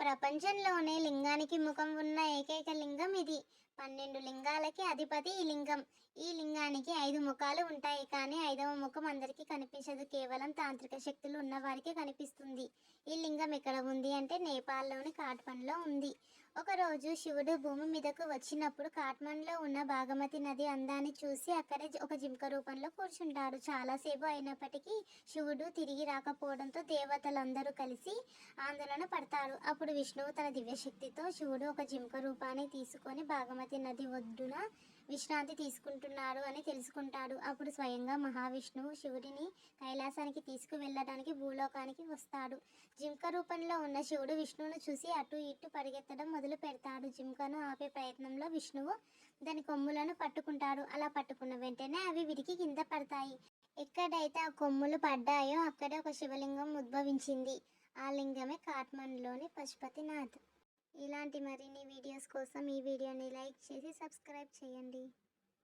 ప్రపంచంలోనే లింగానికి ముఖం ఉన్న ఏకైక లింగం ఇది. 12 లింగాలకి అధిపతి ఈ లింగం. ఈ లింగానికి 5 ముఖాలు ఉంటాయి. కానీ 5వ ముఖం అందరికీ కనిపించదు. కేవలం తాంత్రిక శక్తులు ఉన్నవారికే కనిపిస్తుంది. ఈ లింగం ఎక్కడ ఉంది అంటే నేపాల్లోని కాఠ్మండ్లో ఉంది. ఒకరోజు శివుడు భూమి మీదకు వచ్చినప్పుడు కాఠ్మండ్లో ఉన్న భాగమతి నది అందాన్ని చూసి అక్కడే ఒక జింక రూపంలో కూర్చుంటాడు. చాలాసేపు అయినప్పటికీ శివుడు తిరిగి రాకపోవడంతో దేవతలందరూ కలిసి ఆందోళన పడతారు. అప్పుడు విష్ణువు తన దివ్యశక్తితో శివుడు ఒక జింక రూపాన్ని తీసుకొని భాగమతి నది ఒడ్డున విశ్రాంతి తీసుకుంటున్నాడు అని తెలుసుకుంటాడు. అప్పుడు స్వయంగా మహావిష్ణువు శివుడిని కైలాసానికి తీసుకువెళ్ళడానికి భూలోకానికి వస్తాడు. జింక రూపంలో ఉన్న శివుడు విష్ణువును చూసి అటు ఇటు పరిగెత్తడం మొదలు పెడతాడు. జింకను ఆపే ప్రయత్నంలో విష్ణువు దాని కొమ్ములను పట్టుకుంటాడు. అలా పట్టుకున్న వెంటనే అవి విరిగి కింద పడతాయి. ఎక్కడైతే ఆ కొమ్ములు పడ్డాయో అక్కడే ఒక శివలింగం ఉద్భవించింది. ఆ లింగమే కాఠ్మండ్లోని పశుపతినాథ్. ఇలాంటి మరిన్ని వీడియోస్ కోసం ఈ వీడియోని లైక్ చేసి సబ్స్క్రైబ్ చేయండి.